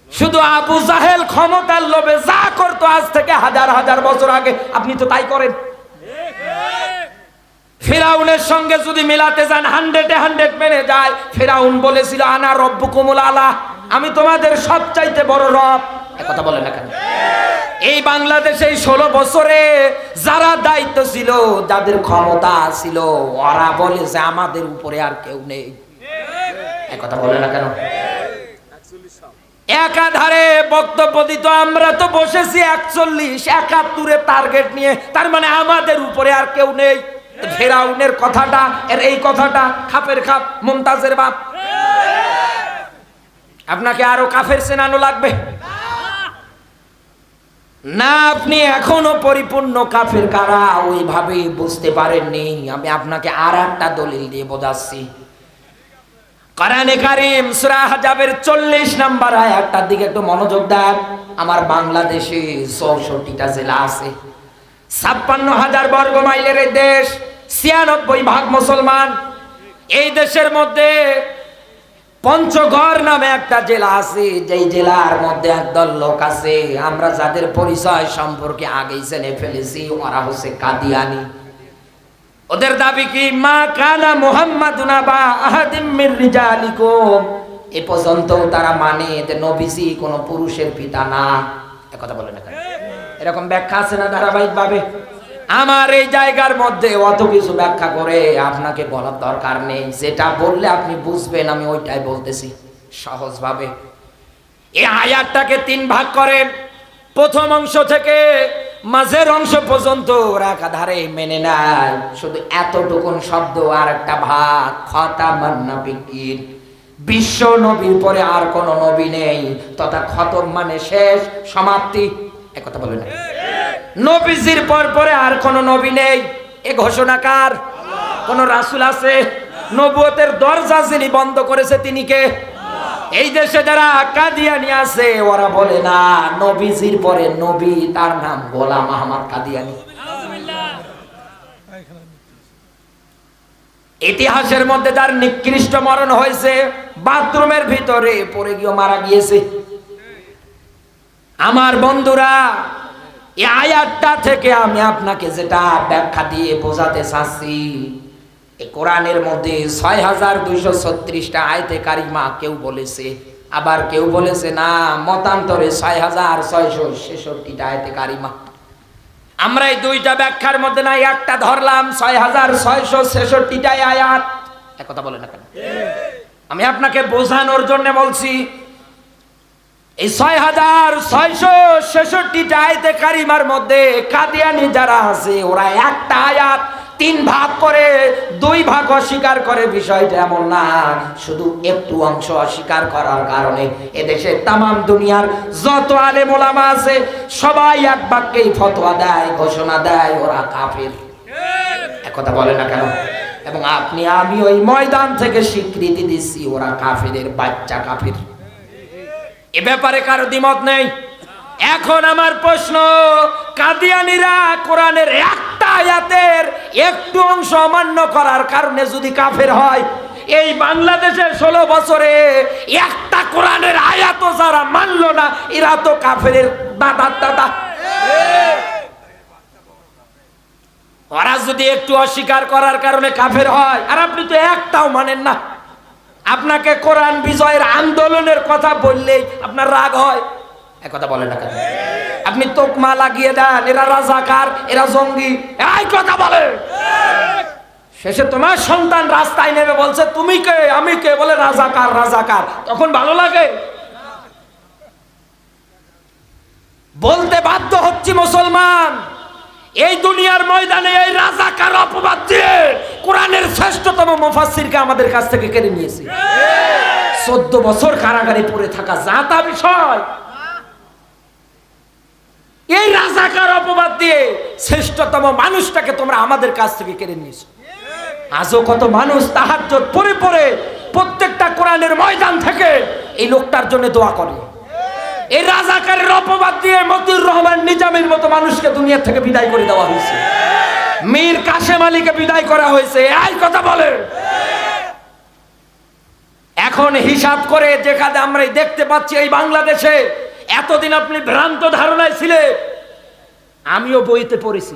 শুধু আবু জাহেল ক্ষমতার লোভে যা করতো আজ থেকে হাজার হাজার বছর আগে, আপনি তো তাই করেন। ফিরাউনের সঙ্গে যদি মিলাতে যান 100 মেনে যায়। ফিরাউন বলেছিল আনা রব্বুকুমুল আলা, আমি তোমাদের সবচাইতে বড় রব। কথা বলে না কেন? এই বাংলাদেশে 16 বছরে যারা দায়িত্ব ছিল, যাদের ক্ষমতা ছিল, ওরা বলে যে আমাদের উপরে আর কেউ নেই। কথা বলে না কেন? একাধারে বক্তব্য দিত, আমরা তো বসেছি 41-71 টার্গেট নিয়ে, তার মানে আমাদের উপরে আর কেউ নেই। ফেরাউনের কথাটা এর এই কথাটা খাপের খাপ। মুমতাজের বাপ, আপনাকে আরো কাফের চেনানো লাগবে না? আপনি এখনো পরিপূর্ণ কাফের কারা ওইভাবে বুঝতে পারেননি। আমি আপনাকে আর একটা দলিল দিয়ে বোঝাচ্ছি। কোরআনে কারীম সূরা হাজাবের 40 নম্বর আয়াতটার দিকে একটু মনোযোগ দেন। আমার বাংলাদেশে 64টা জেলা আছে, 56,000 বর্গ মাইলের এই দেশ, 96% মুসলমান। এই দেশের মধ্যে পঞ্চগড় নামে একটা জেলা আছে, যেই জেলার মধ্যে একদল লোক আছে, আমরা যাদের পরিচয় সম্পর্কে আগেই জেনে ফেলেছি, ওরা হচ্ছে কাদিয়ানি। ওদের দাবি কি? মা কানা মুহাম্মাদুন আবা আহাদিম মির রিজালিকুম। এ পর্যন্ত তারা মানে যে নবীজি কোনো পুরুষের পিতা না। কথা বলে না কেন? এরকম ব্যাখ্যা আছে না ধারাবাহিকভাবে? আমার এই জায়গার মধ্যে অত কিছু ব্যাখ্যা করে আপনাকে বলার দরকার নেই। যেটা বললে আপনি বুঝবেন, আমি ওইটাই বলতেছি সহজভাবে। এই আয়াতটাকে 3 ভাগ করেন। প্রথম অংশ থেকে মাঝের অংশ পর্যন্ত ওরা একাধারে মেনে নেয়, শুধু এতটুকুন শব্দ আর একটা ভাগ, খতামান নবিয়্যিন, বিশ্ব নবীর পরে আর কোন নবী নেই, তথা খতম মানে শেষ, সমাপ্তি। একথা বলে না? নবীজির পর পরে আর কোন নবী নেই, এ ঘোষণা কার? কোন রাসূল আছে? নবুয়তের দরজা যিনি বন্ধ করেছে তিনি কে? এই দেশে যারা কাদিয়ানি আছে, ওরা বলে না নবীজির পরে নবী, তার নাম গোলাম আহমদ কাদিয়ানি। ইতিহাসের মধ্যে যার নিকৃষ্ট মরণ হয়েছে, বাথরুমের ভিতরে পড়ে গিয়ে মারা গিয়েছে। আমার বন্ধুরা, এই আয়াতটা থেকে আমি আপনাকে যেটা ব্যাখ্যা দিয়ে বোঝাতে চাচ্ছি, এই কোরআনের মধ্যে 6236টা আয়াতে কারিমা কেউ বলেছে, আবার কেউ বলেছে না মতান্তরে 6666টা আয়াতে কারিমা। আমরা এই দুইটা ব্যাখ্যার মধ্যে না একটা ধরলাম, 6666টাই আয়াত। একথা বলে না কেন? আমি আপনাকে বোঝানোর জন্য বলছি। এই 6666টা আয়াতে কারিমার মধ্যে কাদিয়ানি যারা আছে, ওরা একটা আয়াত 3 ভাগ করে 2 ভাগ অস্বীকার করে। বিষয়টা এমন না শুধু একটু অংশ অস্বীকার করার কারণে এদেশে তামাম দুনিয়ার যত আলেম ওলামা আছে, সবাই এক বাক্যেই ফতোয়া দেয়, ঘোষণা দেয়, ওরা কাফের। একথা বলে না কেন? এবং আপনি আমি ওই ময়দান থেকে স্বীকৃতি দিচ্ছি, ওরা কাফেরের বাচ্চা, কাফের। এ ব্যাপারে কারো দ্বিমত নেই। এখন আমার প্রশ্ন, কাদিয়ানীরা কোরআনের একটা আয়াতের একটু অংশ অমান্য করার কারণে যদি কাফের হয়, এই বাংলাদেশে 16 বছরে একটা কোরআনের আয়াতও যারা মানলো না, এরা তো কাফেরের দাদার দাদা। ওরা যদি একটু অস্বীকার করার কারণে কাফের হয়, আর আপনি তো একটাও মানেন না, আপনাকে কোরআন বিজয়ের আন্দোলনের কথা বললেই আপনার রাগ হয়। একথা বলে না কেন? আপনি তোকমা লাগিয়ে দেন, এরা রাজাকার, এরা জঙ্গি, এই কথা বলে। শেষে তোমার সন্তান রাস্তায় নেমে বলছে তুমি কে আমি কে, বলে রাজাকার রাজাকার, তখন ভালো লাগে? বলতে বাধ্য হচ্ছি মুসলমান, এই দুনিয়ার ময়দানে এই রাজাকার অপবাদ দিয়ে কোরআনের শ্রেষ্ঠতম মুফাসসিরকে আমাদের কাছ থেকে কেড়ে নিয়েছে। 14 বছর কারাগারে পড়ে থাকা যা তা বিষয়, এই রাজাকার অপবাদ দিয়ে শ্রেষ্ঠতম মানুষটাকে তোমরা আমাদের কাছ থেকে কেড়ে নিয়েছো। আজও কত মানুষ তাহাজ্জুদ পড়ে পড়ে প্রত্যেকটা কোরআনের ময়দান থেকে এই লোকটার জন্য দোয়া করে। এই রাজাকারের অপবাদ দিয়ে মতিউর রহমান নিজামীর মতো মানুষকে দুনিয়া থেকে বিদায় করে দেওয়া হয়েছে, মীর কাসেম আলীকে বিদায় করা হয়েছে। এই কথা বলে এখন হিসাব করে যেখানে আমরা দেখতে পাচ্ছি এই বাংলাদেশে, এতদিন আপনি ভ্রান্ত ধারণায় ছিলেন, আমিও বইতে পড়েছি,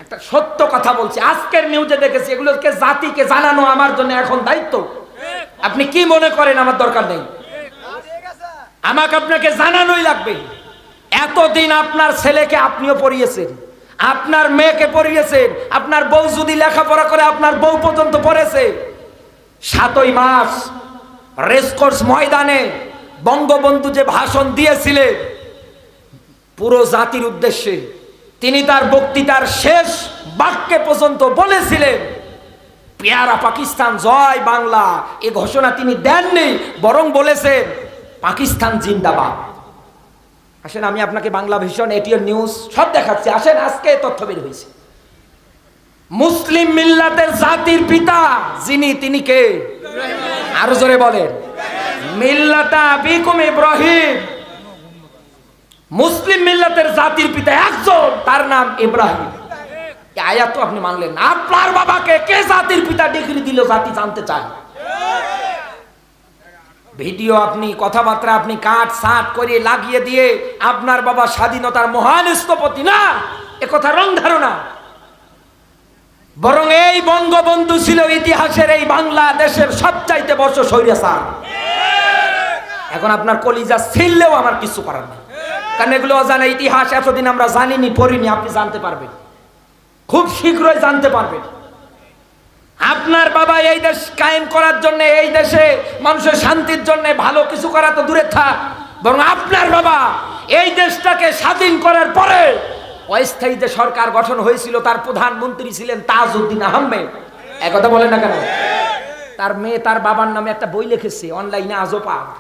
একটা সত্য কথা বলছি, আজকের নিউজে দেখেছি, এগুলোকে জাতিকে জানানো আমার জন্য এখন দায়িত্ব। আপনি কি মনে করেন আমার দরকার নেই, আমাকে আপনাকে জানানোই লাগবে। এতদিন আপনার ছেলেকে আপনিও পড়িয়েছেন, আপনার মেয়েকে পড়িয়েছেন, আপনার বউ যদি লেখাপড়া করে আপনার বউ পর্যন্ত পড়েছে। 7ই মার্চ রেসকোর্স ময়দানে বঙ্গবন্ধু যে ভাষণ দিয়েছিলেন পুরো জাতির উদ্দেশ্যে, তিনি তার বক্তৃতার শেষ বাক্যে পর্যন্ত বলেছিলেন পেয়ারা পাকিস্তান জয় বাংলা। এই ঘোষণা তিনি দেননি, বরং বলেছেন পাকিস্তান জিন্দাবাদ। আসেন আমি আপনাকে বাংলা ভিশন, এটিএন নিউজ সব দেখাচ্ছি, আসেন আজকে তথ্য বের হয়েছে। মুসলিম মিল্লাতের জাতির পিতা যিনি, তিনি কে? আরো জোরে বলেন। মিল্লাতা আবিকুম ইব্রাহিম। মুসলিম মিল্লাতের জাতির পিতা একজন, তার নাম ইব্রাহিম। এই আয়াত তো আপনি মানলেন না। আপনার বাবাকে কে জাতির পিতা ডিগ্রি দিল জাতি জানতে চায়। ভিডিও আপনি, কথাবার্তা আপনি কাট সাট করে লাগিয়ে দিয়ে আপনার বাবা স্বাধীনতার মহান স্থপতি না, এ কথা রং ধারণা। বরং এই বঙ্গবন্ধু ছিল ইতিহাসের এই বাংলাদেশের সবচাইতে বড় স্বৈরাচার। এখন আপনার কলিজা ছিললেও আমার কিছু করার নেই, কারণ এগুলো অজানা ইতিহাস, এতদিন আমরা জানিনি, পড়িনি। আপনি জানতে পারবেন, খুব শীঘ্রই জানতে পারবেন। আপনার বাবা এই দেশ কায়েম করার জন্য, এই দেশে মানুষের শান্তির জন্য ভালো কিছু করা তো দূরে থাক, বরং আপনার বাবা এই দেশটাকে স্বাধীন করার পরে অস্থায়ী যে সরকার গঠন হয়েছিল তার প্রধানমন্ত্রী ছিলেন তাজউদ্দিন আহমেদ। একথা বলেন না কেন? তার মেয়ে তার বাবার নামে একটা বই লিখেছে, অনলাইনে আজও পাওয়া।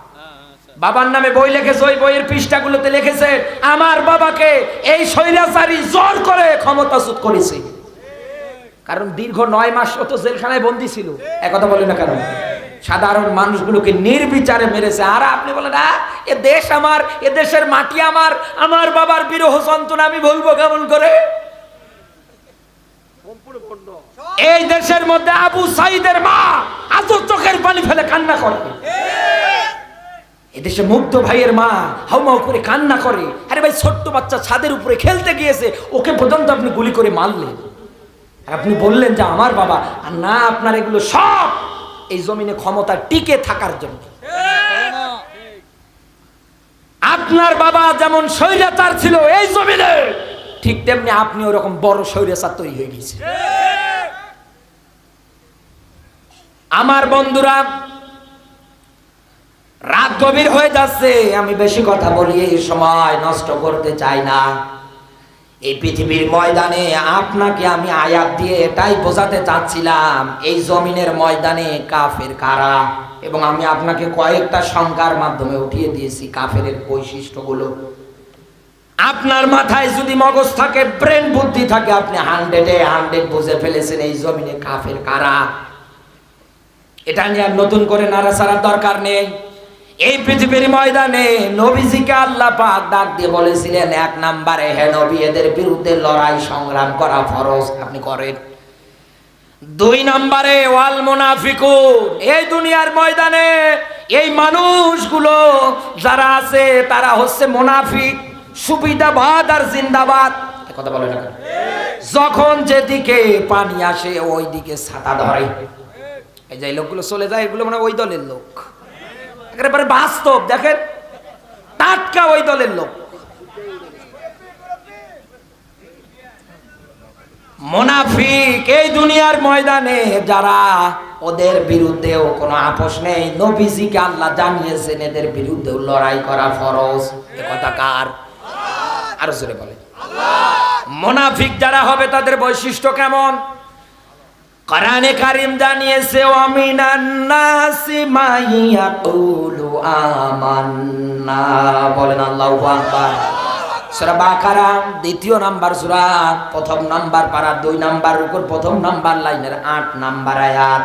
বাবার নামে বই লিখেছে, ওই বইয়ের পৃষ্ঠাগুলোতে লিখেছে আমার বাবাকে এই স্বৈরাচারী জোর করে ক্ষমতাচ্যুত করেছে। কারণ দীর্ঘ 9 মাস ও তো জেলখানায় বন্দী ছিল। একথা বলেন না কেন? সাধারণ মানুষগুলোকে নির্বিচারে মেরেছে। আর আপনি বলেন এ দেশ আমার, এ দেশের মাটি আমার, আমার বাবার বিরহ যন্ত্রণা আমি ভুলবো কেমন করে? এই দেশের মধ্যে আবু সাইদের মা আজও চোখের পানি ফেলে কান্না করে। এদেশে মুগ্ধ ভাইয়ের মা হাউমাউ করে কান্না করে। আরে ভাই, ছোট্ট বাচ্চা ছাদের উপরে খেলতে গিয়েছে, ওকে পর্যন্ত আপনি গুলি করে মারলেন। আপনি বললেন যে আমার বাবা। আর না, আপনার এগুলো সব এই জমিনে ক্ষমতা টিকে থাকার জন্য। আপনার বাবা যেমন স্বৈরাচার ছিল এই জমিনে, ঠিক তেমনি আপনি ওরকম বড় স্বৈরাচার তৈরি হয়ে গেছে। আমার বন্ধুরা, রাত গভীর হয়ে যাচ্ছে, আমি বেশি কথা বলি এই সময় নষ্ট করতে চাই না। এই পৃথিবীর ময়দানে আপনাকে আমি আয়াত দিয়ে এটাই বোঝাতে চাচ্ছিলাম এই জমিনের ময়দানে কাফের কারা, এবং আমি আপনাকে কয়েকটা সংখ্যার মাধ্যমে উঠিয়ে দিয়েছি কাফের বৈশিষ্ট্যগুলো। আপনার মাথায় যদি মগজ থাকে, ব্রেন বুদ্ধি থাকে, আপনি 100-এ 100 বুঝে ফেলেছেন এই জমিনে কাফের কারা। এটা নিয়ে আর নতুন করে নাড়াচাড়ার দরকার নেই। এই পৃথিবীর ময়দানে নবীজিকে আল্লাহ পাক ডাক দিয়ে বলেছিলেন 1 নম্বরে, হে নবী, এদের বিরুদ্ধে লড়াই সংগ্রাম করা ফরজ, আপনি করেন। 2 নম্বরে ওয়াল মুনাফিকুন, এই দুনিয়ার ময়দানে এই মানুষগুলো যারা আছে তারা হচ্ছে মুনাফিক, সুবিধাবাদ আর জিন্দাবাদ। কথা বলে না, যখন যেদিকে পানি আসে ওই দিকে ছাতা ধরে। এই যে লোকগুলো চলে যায়, এগুলো মানে ওই দলের লোক, একেবারে বাস্তব, দেখেন টাটকা ওই দলের লোক। মুনাফিক এই দুনিয়ার ময়দানে যারা, ওদের বিরুদ্ধেও কোনো আপোষ নেই। নবীজিকে আল্লাহ জানিয়েছেন এদের বিরুদ্ধে লড়াই করা ফরজ। এ কথা কার? আরো জোরে বলে। মুনাফিক যারা হবে তাদের বৈশিষ্ট্য কেমন? কোরআনে কারীম জানিয়েছে ওয়ামিনান নাসি মাইয়াকুলু আমান্না, বলেন আল্লাহু আকবার। সূরা বাকারা 2 নাম্বার সূরা, 1 নাম্বার পারা, 2 নাম্বার রুকুর 1 নাম্বার লাইনের 8 নাম্বার আয়াত।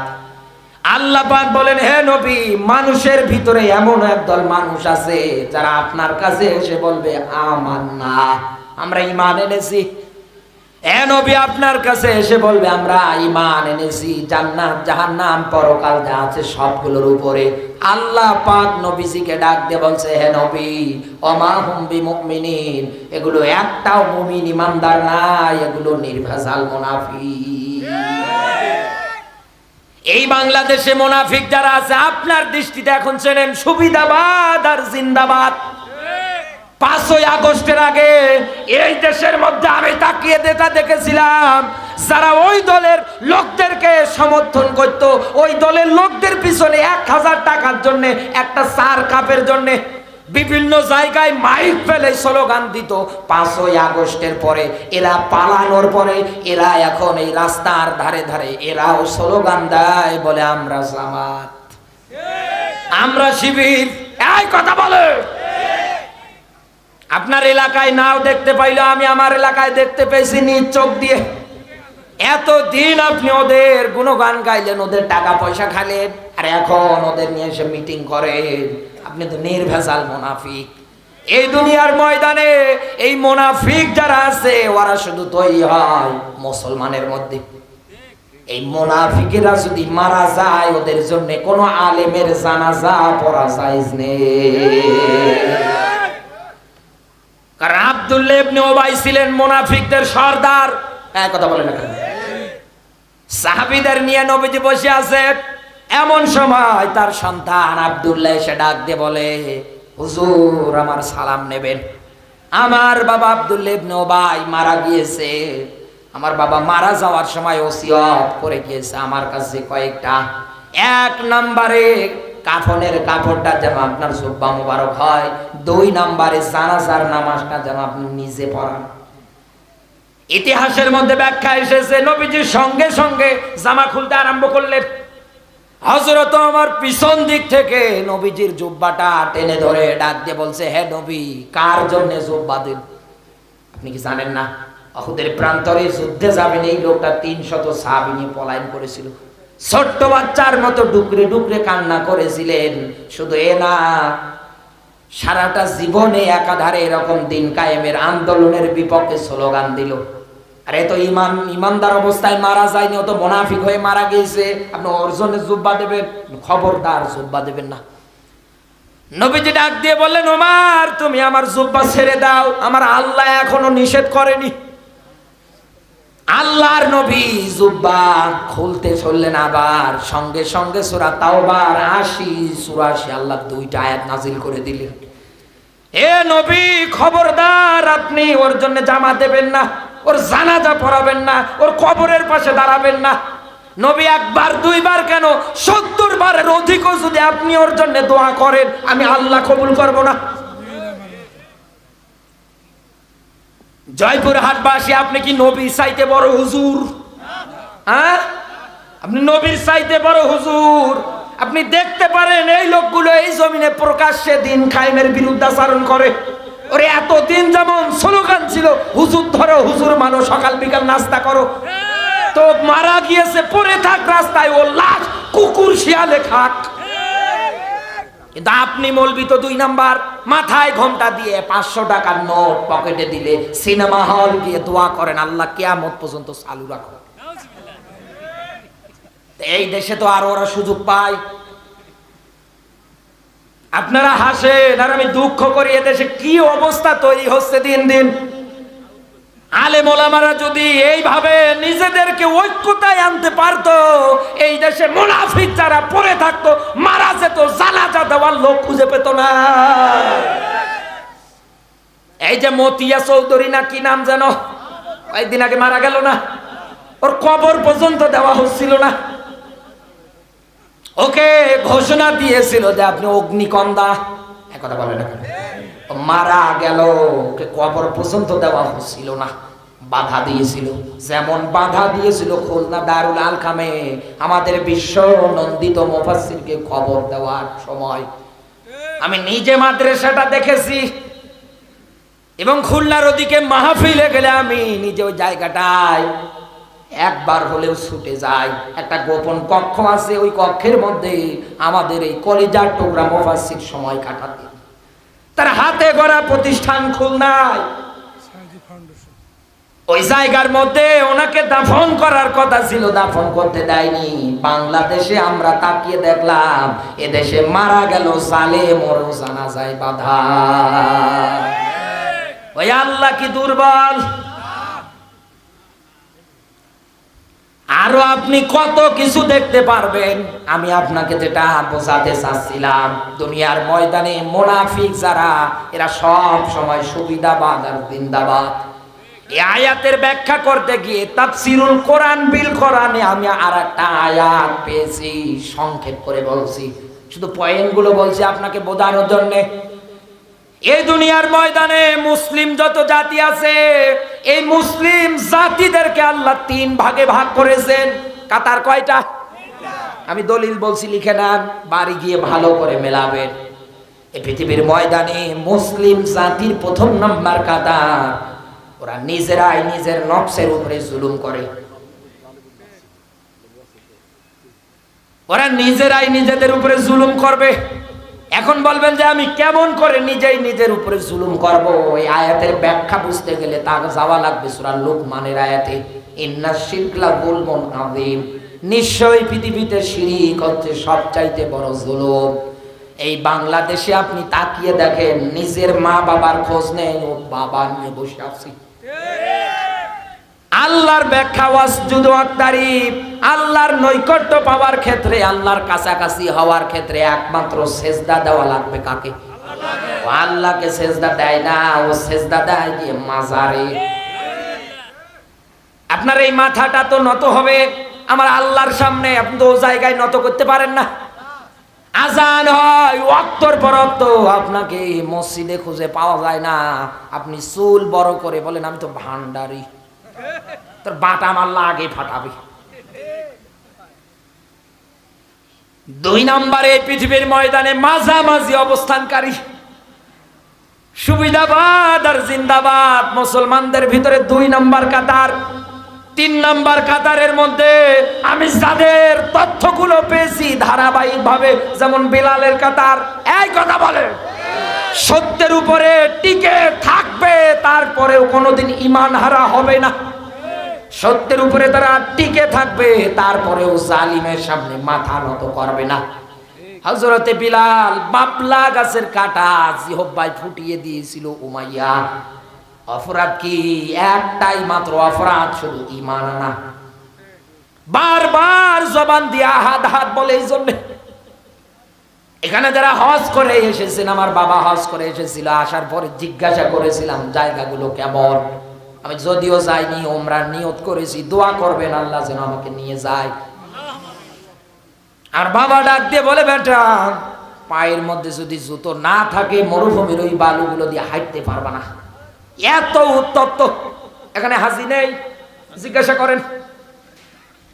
আল্লাহ পাক বলেন, হে নবী, মানুষের ভিতরে এমন একদল মানুষ আছে যারা আপনার কাছে এসে বলবে আমান্না, আমরা ঈমান এনেছি। এ নবী আপনার কাছে এসে বলবে আমরা ঈমান এনেছি জান্নাত জাহান্নাম পরকাল যা আছে সবগুলোর উপরে। আল্লাহ পাক নবীজিকে ডাক দিয়ে বলছে, হে নবী, ওমা হুম বিমুমিনিন, এগুলো একটাও মুমিন ইমানদার নাই, এগুলো নির্ভেজাল মুনাফিক। এই বাংলাদেশে মুনাফিক যারা আছে আপনার দৃষ্টিতে এখন চেনেন সুবিধাবাদ আর জিন্দাবাদ। 5ই আগস্টের আগে এই দেশের মধ্যে আমি তাকিয়ে দেখেছিলাম, যারা ওই দলের লোকদেরকে সমর্থন করত, ওই দলের লোকদের পিছনে 1000 টাকার জন্য, একটা চার কাপের জন্য বিভিন্ন জায়গায় মাইক ফেলে স্লোগান দিত। 5ই আগস্টের পরে এরা পালানোর পরে এরা এখন এই রাস্তার ধারে ধারে এরাও স্লোগান দেয়, বলে আমরা জামাত, আমরা শিবির। এই কথা বলে আপনার এলাকায় নাও দেখতে পাইলো, আমি আমার এলাকায় দেখতে পেয়েছি নিজ চোখ দিয়ে। এতদিন আপনি ওদের গুণগান গাইলেন, ওদের টাকা পয়সা খাইলেন, আর এখন ওদের নিয়ে এসে মিটিং করেন। আপনি তো নির্ভেজাল মুনাফিক। এই দুনিয়ার ময়দানে এই মুনাফিক যারা আছে ওরা শুধু তৈরি হয় মুসলমানের মধ্যে। এই মুনাফিকেরা যদি মারা যায় ওদের জন্য কোনো আলেমের জানাজা পড়া জায়েজ নেই। কারণ আব্দুল্লাহ ইবনে উবাই ছিলেন মুনাফিকদের সর্দার। কথা বলেন না কেন? সাহাবীদের নিয়ে নবীজি বসে আছে, এমন সময় তার সন্তান আব্দুল্লাহ এসে ডাক দিয়ে বলে, হুজুর আমার সালাম নেবেন। আমার বাবা আব্দুল্লাহ ইবনে উবাই মারা গিয়েছে। আমার বাবা মারা যাওয়ার সময় ওসিয়ত করে গিয়েছে আমার কাছে কয়েকটা। 1 নম্বরে কাফনের কাপড়টা যেন আপনার জুব্বা মোবারক হয়, 2 নম্বরে জানাজার নামাজটা যেন আপনি নিজে পড়ান। ইতিহাসের মধ্যে ব্যাখ্যা এসেছে নবীজির সঙ্গে সঙ্গে জামা খুলতে আরম্ভ করলেন। হযরত আমার পিছন দিক থেকে নবীজির জুব্বাটা টেনে ধরে ডাক দিয়ে বলছে, হে নবী, কার জন্য জুব্বা দেন? আপনি কি জানেন না উহুদের প্রান্তরে যুদ্ধে যাবেন এই লোকটা 300 সাহাবী নিয়ে পলায়ন করেছিল। ছোট্ট বাচ্চার মতো ডুকরে ডুকরে কান্না করেছিলেন। শুধু এ না, সারাটা জীবনে একাধারে এরকম দিন কায়েমের আন্দোলনের বিপক্ষে স্লোগান দিল। আরে তো ইমানদার অবস্থায় মারা যায়নি, ও তো মুনাফিক হয়ে মারা গিয়েছে। আপনি ওর জন্য জুব্বা দেবেন? খবরদার জুব্বা দেবেন না। নবীজি ডাক দিয়ে বললেন, ওমর তুমি আমার জুব্বা ছেড়ে দাও, আমার আল্লাহ এখনো নিষেধ করেনি। আল্লাহর নবী জুব্বা খুলতে চললেন, আবার সঙ্গে সঙ্গে সূরা তাওবার 80-84 আল্লাহ 2টা আয়াত নাজিল করে দিলেন। এ নবী খবরদার, আপনি ওর জন্য জামা দেবেন না, ওর জানাজা পড়াবেন না, ওর কবরের পাশে দাঁড়াবেন না। নবী 1 বার 2 বার কেন 70 বারের অধিকও যদি আপনি ওর জন্য দোয়া করেন, আমি আল্লাহ কবুল করব না। জয়পুর হাটবাসী, আপনি কি নবীর চাইতে বড় হুজুর? হ্যাঁ, আপনি নবীর চাইতে বড় হুজুর? আপনি দেখতে পারেন এই লোকগুলো এই জমিনে প্রকাশ্যে দিন কায়েমের বিরুদ্ধাচরণ করে। ওরে এতদিন যেমন স্লোগান ছিল, হুজুর ধরো, হুজুর মানো, সকাল বিকাল নাস্তা করো, তো মারা গিয়েছে পড়ে থাক রাস্তায়, ও লাশ কুকুর শিয়ালে খাক। কিন্তু আপনি মৌলবি তো 2 নাম্বার, মাথায় ঘোমটা দিয়ে 500 টাকার নোট পকেটে দিলে সিনেমা হল গিয়ে দোয়া করেন, আল্লাহ কিয়ামত পর্যন্ত চালু রাখো। এই দেশে তো আরো ওরা সুযোগ পায়। আপনারা হাসেন আর আমি দুঃখ করি, এদেশে কি অবস্থা তৈরি হচ্ছে দিন দিন। আলেম ওলামারা যদি এইভাবে নিজেদেরকে ঐক্যতায় আনতে পারতো, এই দেশে মুনাফিক যারা পড়ে থাকতো, মারা যেত, জানাজা দেওয়ার লোক খুঁজে পেত না। এই যে মতিয়া চৌধুরী না কি নাম যেন, কয়েকদিন আগে মারা গেল না, ওর কবর পর্যন্ত দেওয়া হচ্ছিল না। ওকে ঘোষণা দিয়েছিল যে আপনি অগ্নিকন্দা, একথা বলে না, মারা গেল, ওকে কবর পর্যন্ত দেওয়া হচ্ছিল না, বাধা দিয়েছিল। যেমন বাধা দিয়েছিল খুলনা দারুল আলকামে আমাদের বিশ্ব নন্দিত মুফাসসিরকে খবর দেওয়ার সময়। আমি নিজে মাদ্রাসাটা দেখেছি এবং খুলনার ওদিকে মাহফিলে গেলে আমি নিজে ওই জায়গাটায় একবার হলেও ছুটে যাই। একটা গোপন কক্ষ আছে, ওই কক্ষের মধ্যে আমাদের এই কলিজার টুকরা মুফাসসির সময় কাটাতে। তার হাতে গড়া প্রতিষ্ঠান খুলনায়, ওই জায়গার মধ্যে ওনাকে দাফন করার কথা ছিল, দাফন করতে দেয়নি। বাংলাদেশে আমরা তাকিয়ে দেখলাম এদেশে মারা গেল জালেম, ওর জানাজায় বাধা। ওই আল্লাহ কি দুর্বল? আরো আপনি কত কিছু দেখতে পারবেন। আমি আপনাকে যেটা বোঝাতে চাচ্ছিলাম, দুনিয়ার ময়দানে মুনাফিক যারা, এরা সব সময় সুবিধাবাদ আর জিন্দাবাদ। এই আয়াতের ব্যাখ্যা করতে গিয়ে তাফসিরুল কোরআন বিল কোরআনে আমি আর একটা আয়াত পেয়েছি, সংক্ষেপ করে বলছি, শুধু পয়েন্টগুলো বলছি আপনাকে বোঝানোর জন্য। এই দুনিয়ার ময়দানে মুসলিম যত জাতি আছে, এই মুসলিম জাতিদেরকে আল্লাহ 3 ভাগে ভাগ করেছেন। কাতার কয়টা? আমি দলিল বলছি, লিখে নেন, বাড়ি গিয়ে ভালো করে মেলাবেন। এই পৃথিবীর ময়দানে মুসলিম জাতির 1 নাম্বার কাতার, ওরা নিজেরাই নিজের নফসের উপরে জুলুম করে। ওরা নিজেরাই নিজেদের উপরে জুলুম করবে। এখন বলবেন যে আমি কেমন করে নিজেই নিজের উপরে জুলুম করব? এই আয়াতের ব্যাখ্যা বুঝতে গেলে তা যাওয়া লাগবে সূরা লুকমানের আয়াতে, ইন্নাশ শিরকা যুলমুন আযীম। নিশ্চয়ই পৃথিবীতে শিরক হচ্ছে সবচাইতে বড় জুলুম। এই বাংলাদেশে আপনি তাকিয়ে দেখেন, নিজের মা বাবার খোঁজ নেই, ও বাবা নিয়ে বসে আছি। আল্লাহর ব্যাখ্যা ওয়াসজুদু ওয়াক্তারিব, আল্লাহর নৈকট্য পাওয়ার ক্ষেত্রে, আল্লাহর কাছাকাছি হওয়ার ক্ষেত্রে একমাত্র সেজদা দেওয়া লাগবে কাকে? ও আল্লাহকে সেজদা দেয় না, ও সেজদা দেয় গিয়ে মাজারে। আপনার এই মাথাটা তো নত হবে আমার আল্লাহর সামনে, আপনি তো ও জায়গায় নত করতে পারেন না। আজান হয় ওয়াক্তর পর ওয়াক্ত, আপনাকে মসজিদে খুঁজে পাওয়া যায় না। আপনি চুল বড় করে বলেন আমি তো ভান্ডারি, তোর বাটা মারলা আগে ফাটাবে। 2 নম্বরে পৃথিবীর ময়দানে মাঝামাঝি অবস্থানকারী, সুবিধাবাদ আর জিন্দাবাদ মুসলমানদের ভিতরে 2 নম্বর কাতার। 3 নম্বর কাতারের মধ্যে আমি যাদের তথ্যগুলো পেয়েছি ধারাবাহিক ভাবে, যেমন বেলালের কাতার, এই কথা বলে সত্যের উপরে টিকে থাকবে, তারপরেও কোনোদিন ঈমান হারা হবে না। সত্যের উপরে তারা টিকে থাকবে, তারপরেও জালিমের সামনে মাথা নত করবে না। হযরতে বিলাল বাবলা গাছের কাটা জিহ্বায় ফুটিয়ে দিয়েছিল উমাইয়া। অপরাধ কি? একটাই মাত্র অপরাধ, শুধু ঈমান আনা। বারবার জবান দিয়ে আহাদ আহাদ বলে। এই জন্য এখানে যারা হজ করে এসেছেন, আমার বাবা হজ করে এসেছিল, আসার পরে জিজ্ঞাসা করেছিলাম জায়গাগুলো কেমন। আমি যদিও যাইনি, ওমরার নিয়ত করেছি, দোয়া করবেন আল্লাহ যেন আমাকে নিয়ে যায়। আর বাবা ডাক দিয়ে বলে, বেটা পায়ের মধ্যে যদি জুতো না থাকে মরুভূমির ওই বালুগুলো দিয়ে হাঁটতে পারবা না, এত উত্তপ্ত। এখানে হাজি নেই, জিজ্ঞাসা করেন।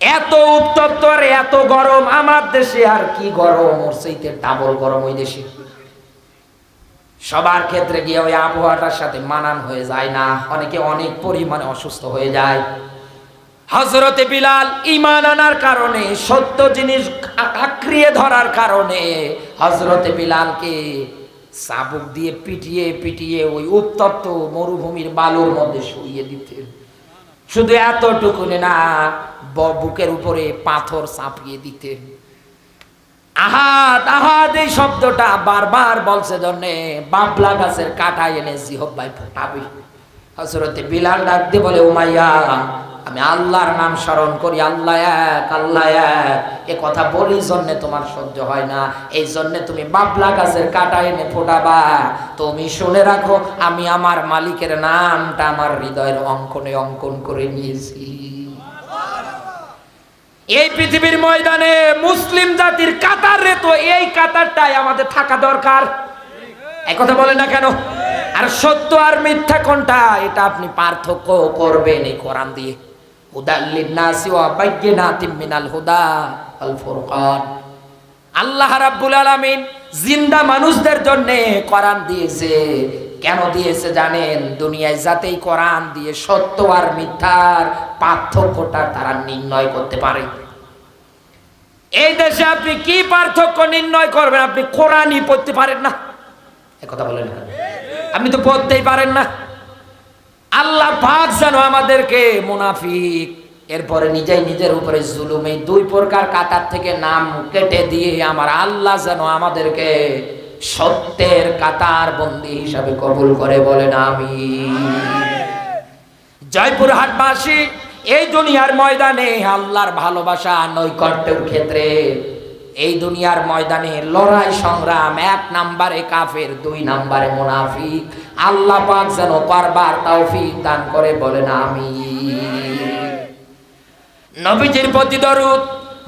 এত উত্তপ্ত আর এত গরম, আমার দেশে আর কি গরম, ওর চাইতে ডাবল গরম ওই দেশে। সবার ক্ষেত্রে গিয়ে ওই আবহাওয়াটার সাথে মানান হয়ে যায় না, অনেকে অনেক পরিমাণে অসুস্থ হয়ে যায়। হযরতে বিলাল ঈমান আনার কারণে, সত্য জিনিস আঁকড়িয়ে ধরার কারণে হযরতে বিলালকে চাবুক দিয়ে পিটিয়ে পিটিয়ে ওই উত্তপ্ত মরুভূমির বালুর মধ্যে শুইয়ে দিতেন। শুধু এতটুকুনি না, বুকের উপরে পাথর চাপিয়ে দিতেন। আহাদ আহাদ এই শব্দটা বারবার বলছে জন্যে বাবলা গাছের কাটা এনে জিহ্বায় ফোটাবে। হযরতে বিলাল ডাক দিয়ে বলে, উমাইয়া আমি আল্লাহর নাম স্মরণ করি, আল্লাহ এক, আল্লাহ এক, এ কথা বলি জন্যে তোমার সহ্য হয় না, এই জন্যে তুমি বাবলা গাছের কাটা এনে ফোটাবা। তুমি শুনে রাখো, আমি আমার মালিকের নামটা আমার হৃদয়ের অঙ্কনে অঙ্কন করে নিয়েছি। এই পৃথিবীর ময়দানে মুসলিম জাতির কাতার রে, তো এই কাতারটাই আমাদের থাকা দরকার। একথা বলে না কেন? আর সত্য আর মিথ্যা কোনটা, এটা আপনি পার্থক্য করবেন এই কোরআন দিয়ে। হুদাল্লিন নাসি ওয়া বাইয়িনাতিম মিনাল হুদা ওয়াল ফুরকান। আল্লাহ রাব্বুল আলামিন জিন্দা মানুষদের জন্য কোরআন দিয়েছে। কেন দিয়েছে জানেন? দুনিয়ায় যাতে কোরআন দিয়ে সত্য আর মিথ্যার পার্থক্যটা তারা নির্ণয় করতে পারে। এই দেশে আপনি কি পার্থক্য নির্ণয় করবেন? আপনি কোরআনই পড়তে পারেন না, একথা বলেন। আপনি তো পড়তেই পারেন না। আল্লাহ পাক যেন আমাদেরকে মুনাফিক এরপরে নিজেই নিজের উপরে জুলুমে দুই প্রকার কাতার থেকে নাম কেটে দিয়ে আমার আল্লাহ যেন আমাদেরকে সত্যের কাতার বন্দী হিসাবে কবুল করে, বলেন আমিন। জয়পুরহাটবাসী এই দুনিয়ার ময়দানে আল্লাহর ভালোবাসা নৈকট্যের ক্ষেত্রে এই দুনিয়ার ময়দানে লড়াই সংগ্রাম, 1 নম্বরে কাফের, 2 নম্বরে মুনাফিক। আল্লাহ পাক যেন করবার তৌফিক দান করে, বলেন আমিন। নবীজির প্রতি দরুদ,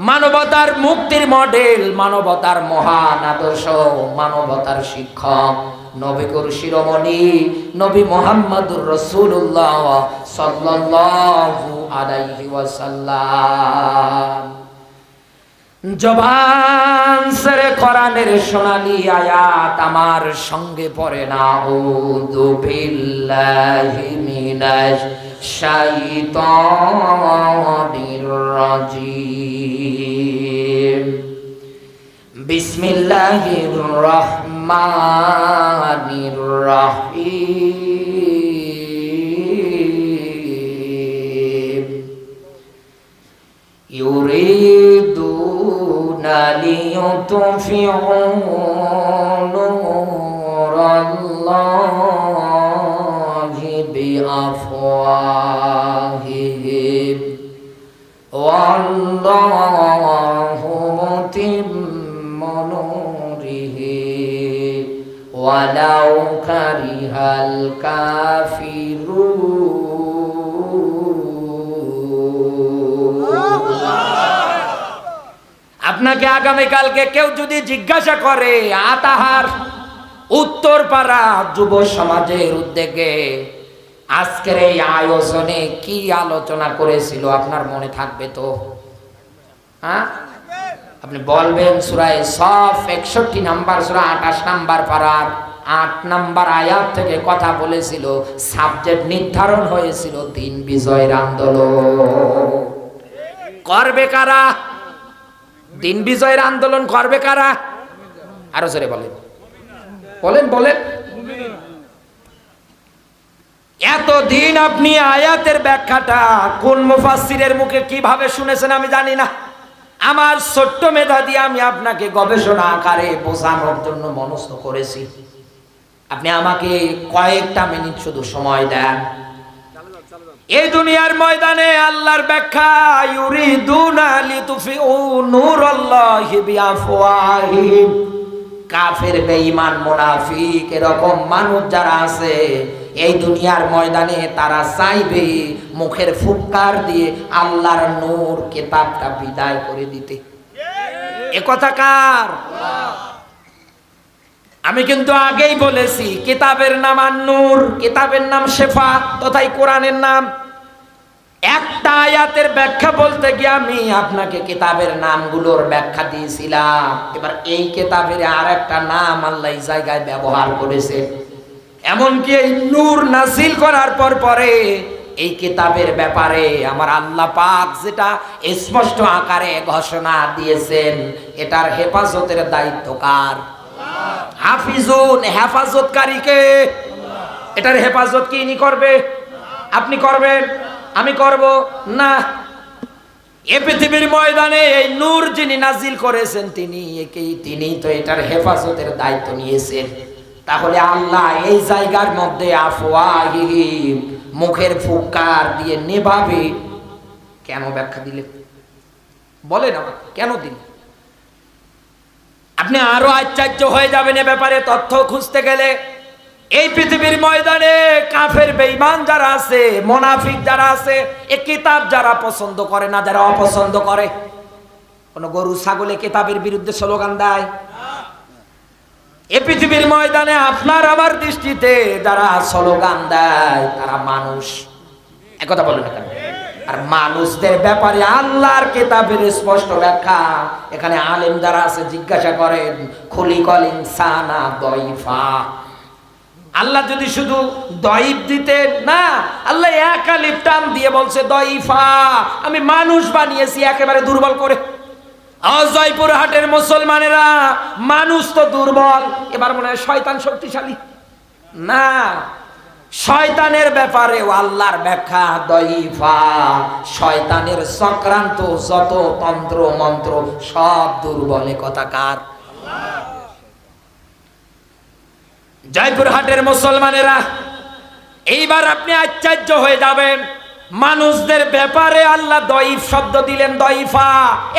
মানবতার মুক্তির মডেল, মানবতার মহান আদর্শ, মানবতার শিক্ষক, নবীকুর শিরোমণি নবী মুহাম্মদুর রাসূলুল্লাহ সাল্লাল্লাহু আলাইহি ওয়াসাল্লাম। জবান সেরে কোরআনের সোনালী আয়াত আমার সঙ্গে পড়ে না। আউযু বিল্লাহি মিনাশ শাইতানির রাজিম। বিসমিল্লাহির রহমানির রহিম। ইউরিদুনা লিয়ুতফিউ নূরাল্লাহি বিআফওয়াহিহিম ওয়াল্লাহু মুতিম্মু নূরিহি ওয়ালাউ কারিহাল কাফিরুন। আপনাকে আগামীকালকে কেউ যদি জিজ্ঞাসা করে আতাহার উত্তরপাড়া যুব সমাজের উদ্যোগে আজকের এই আয়োজনে কি আলোচনা করেছিল, আপনার মনে থাকবে তো? হ্যাঁ, আপনি বলবেন সূরা সফ 61 নম্বর সূরা 28 নম্বর পারার 8 নম্বর আয়াত থেকে কথা বলেছিল। সাবজেক্ট নির্ধারণ হয়েছিল দিন বিজয়ের আন্দোলন। করবে কারা? দিন বিজয়ের আন্দোলন করবে কারা? আরো জোরে বলেন, বলেন বলেন। এতদিন আপনি আয়াতের ব্যাখ্যাটা কোন মুফাসসিরের মুখে কিভাবে শুনেছেন আমি জানি না। আমার ছোট্ট মেধা দিয়ে আমি আপনাকে গবেষণা আকারে বোঝানোর জন্য মনস্থ করেছি। আপনি আমাকে কয়েকটা মিনিট শুধু সময় দেন। এই দুনিয়ার ময়দানে আল্লাহর ব্যাখ্যা, ইউরিদুনা লিতুফিউ নূরাল্লাহি বিআফওয়াহিহিম। কাফের, বেঈমান, মুনাফিক এরকম মানুষ যারা আছে এই দুনিয়ার ময়দানে তারা চাইবে মুখের ফুৎকার দিয়ে আল্লাহর নূর কিতাবটা বিদায় করে দিতে। এ কথা কার? আমি কিন্তু আগেই বলেছি কিতাবের নাম আন-নূর, কিতাবের নাম শেফা, তথাই কোরআনের নাম। একটা আয়াতের ব্যাখ্যা বলতে গিয়ে আমি আপনাকে কিতাবের নামগুলোর ব্যাখ্যা দিয়েছিলাম। এবার এই কিতাবের আরেকটা নাম আল্লাহ এই জায়গায় ব্যবহার করেছে। এমনকি এই নূর নাযিল করার পরে এই কিতাবের ব্যাপারে আমার আল্লাহ পাক যেটা স্পষ্ট আকারে ঘোষণা দিয়েছেন, এটার হেফাজতের দায়িত্ব কার? হাফিজুন, হেফাজতকারীকে। এটার হেফাজত কি ইনি করবে? আপনি করবেন? আমি করব না। এ পৃথিবীর ময়দানে এই নূর যিনি নাজিল করেছেন তিনি তো এটার হেফাজতের দায়িত্ব নিয়েছেন। তাহলে আল্লাহ এই জায়গার মধ্যে আফওয়াহিহিম মুখের ফুৎকার দিয়ে নেভাবে কেন ব্যাখ্যা দিলেন? বলেন আমাকে কেন দিলেন? আপনি আরো আশ্চর্য হয়ে যাবেন এ ব্যাপারে তথ্য খুঁজতে গেলে। এই পৃথিবীর ময়দানে কাফের, বেঈমান যারা আছে, মুনাফিক যারা আছে, এই কিতাব যারা পছন্দ করে না, যারা অপছন্দ করে, কোন গরু ছাগলে কিতাবের বিরুদ্ধে স্লোগান দেয়? এই পৃথিবীর ময়দানে আপনার আমার দৃষ্টিতে যারা স্লোগান দেয় তারা মানুষ। একথা বলেন না কেন? আর মানুষদের ব্যাপারে আল্লাহর কিতাবের স্পষ্ট ব্যাখ্যা। এখানে আলেম যারা আছে জিজ্ঞাসা করেন খুলিকাল ইনসানা দাইফা। আল্লাহ যদি শুধু দইফ দিতেন না, আল্লাহ এক আলিফ টান দিয়ে বলছে দইফা, আমি মানুষ বানিয়েছি একেবারে দুর্বল করে। জয়পুরহাটের মুসলমানেরা মানুষ তো দুর্বল, এবার মনে হয় শয়তান শক্তিশালী। না, শয়তানের ব্যাপারেও আল্লাহর ব্যাখ্যা দঈফা। শয়তানের চক্রান্ত যত তন্ত্র মন্ত্র সব দুর্বলে কথাকার। জয়পুরহাটের মুসলমানেরা, এইবার আপনি আশ্চর্য হয়ে যাবেন, মানুষদের ব্যাপারে আল্লাহ দঈফ শব্দ দিলেন, দঈফা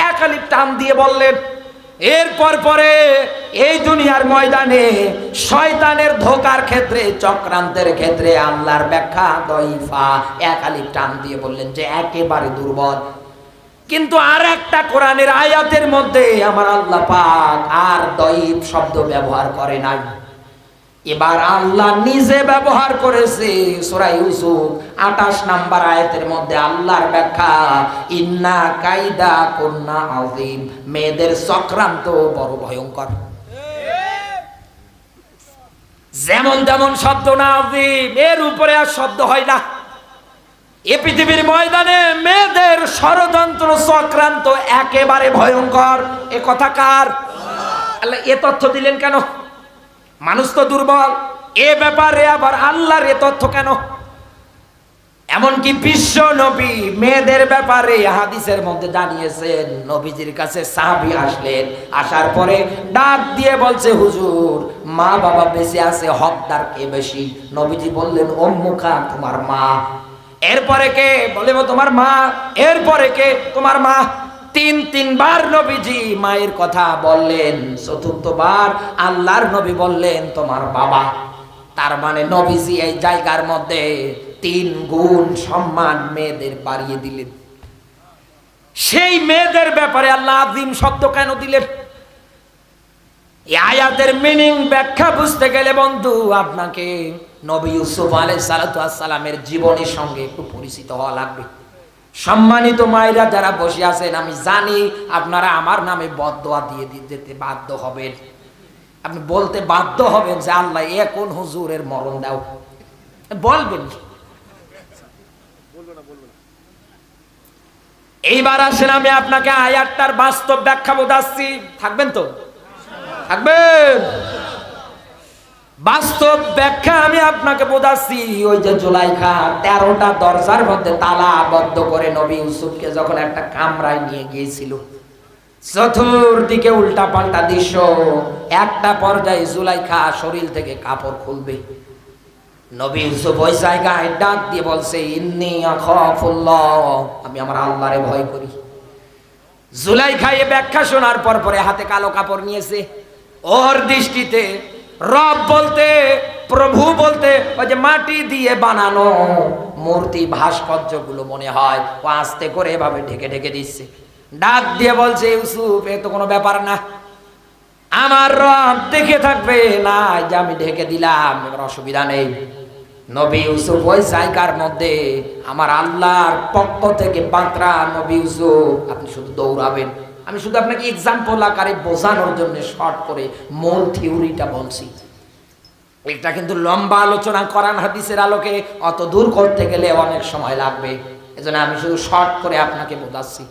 এক আলিফ টান দিয়ে বললেন। এরপর পরে এই দুনিয়ার ময়দানে শয়তানের ধোকার ক্ষেত্রে, চক্রান্তের ক্ষেত্রে আল্লাহর ব্যাখ্যা দঈফা, এক আলিফ টান দিয়ে বললেন যে একেবারে দুর্বল। কিন্তু আর একটা কোরআনের আয়াতের মধ্যে আমার আল্লাহ পাক আর দঈফ শব্দ ব্যবহার করে নাই। এবার আল্লাহ নিজে ব্যবহার করেছে সূরা ইউসুফ 28 নম্বর আয়াতের মধ্যে আল্লাহর ব্যাখ্যা, ইন্না কাইদা কুন্না আযীম, মেয়েদের চক্রান্ত বড় ভয়ঙ্কর। যেমন তেমন শব্দ না, আযীম এর উপরে আর শব্দ হয় না। এ পৃথিবীর ময়দানে মেয়েদের ষড়যন্ত্র চক্রান্ত একেবারে ভয়ঙ্কর। এ কথা কার? আল্লাহ এ তথ্য দিলেন কেন? মানুষ তো দুর্বল, এ ব্যাপারে আবার আল্লাহর এ তথ্য কেন? এমনকি বিশ্ব নবী মেয়েদের ব্যাপারে হাদিসের মধ্যে জানিয়েছেন, নবীজির কাছে সাহাবী আসলেন, আসার পরে ডাক দিয়ে বলছে, হুজুর মা বাবা বেঁচে আছে, হকদার কে বেশি? নবীজি বললেন, উম্মুকা, তোমার মা। এরপরে কে? বলে তোমার মা। এরপরে কে? তোমার মা। তিনবার নবীজি মায়ের কথা বললেন, চতুর্থবার আল্লাহর নবী বললেন তোমার বাবা। তার মানে নবীজি এই জায়গার মধ্যে 3 গুণ সম্মান মেয়েদের বাড়িয়ে দিলেন। সেই মেয়েদের ব্যাপারে আল্লাহ আযীম শব্দ কেন দিলেন? এই আয়াতের মিনিং ব্যাখ্যা বুঝতে গেলে বন্ধু আপনাকে নবী ইউসুফ আলাইহিস সালাতু ওয়াস সালামের জীবনের সঙ্গে একটু পরিচিত হওয়া লাগবে। সম্মানিত মায়েরা যারা বসে আছেন, আমি জানি আপনারা আমার নামে বদদোয়া দিয়ে যেতে বাধ্য হবেন। আপনি বলতে বাধ্য হবেন যে আল্লাহ এ কোন হুজুরের মরণ দাও, বলবেন। এইবার আসেন আমি আপনাকে আয়াতটার বাস্তব ব্যাখ্যা বোঝাচ্ছি। থাকবেন তো? থাকবেন? বাস্তব ব্যাখ্যা আমি আপনাকে বোঝাচ্ছি। ওই যে জুলাইখা 13টা দরজার মধ্যে তালা বদ্ধ করে নবী ইউসুফকে যখন একটা কামরায় নিয়ে গিয়েছিল, চতুর্দিকে উল্টা পাল্টা দৃশ্য। একটা পর্যায়ে জুলাইখা শরীর থেকে কাপড় খুলবে, নবী ইউসুফ ওই জায়গায় ডাক দিয়ে বলছে, ইন্নী আখাফুল্লাহ, আমি আমার আল্লাহরে ভয় করি। জুলাইখা এই ব্যাখ্যা শোনার পরে হাতে কালো কাপড় নিয়েছে। ওর দৃষ্টিতে রব বলতে, প্রভু বলতে ওই যে মাটি দিয়ে বানানো মূর্তি ভাস্কর্য গুলো মনে হয়। ও আস্তে করে এভাবে ঢেকে ঢেকে দিচ্ছে, ডাক দিয়ে বলছে, ইউসুফ এ তো কোনো ব্যাপার না, আমার রব দেখে থাকবে না, যে আমি ঢেকে দিলাম, এবার অসুবিধা নেই। নবী ইউসুফ ওই জায়গার মধ্যে আমার আল্লাহর পক্ষ থেকে বাঁকড়া, নবী ইউসুফ আপনি শুধু দৌড়াবেন। আমি শুধু আপনাকে এক্সাম্পল আকারে বোঝানোর জন্য শর্ট করে মূল থিওরিটা বলছি। এটা কিন্তু লম্বা আলোচনা কোরআন হাদিসের আলোকে অত দূর করতে গেলে অনেক সময় লাগবে, এজন্য আমি শুধু শর্ট করে আপনাকে বোঝাচ্ছি।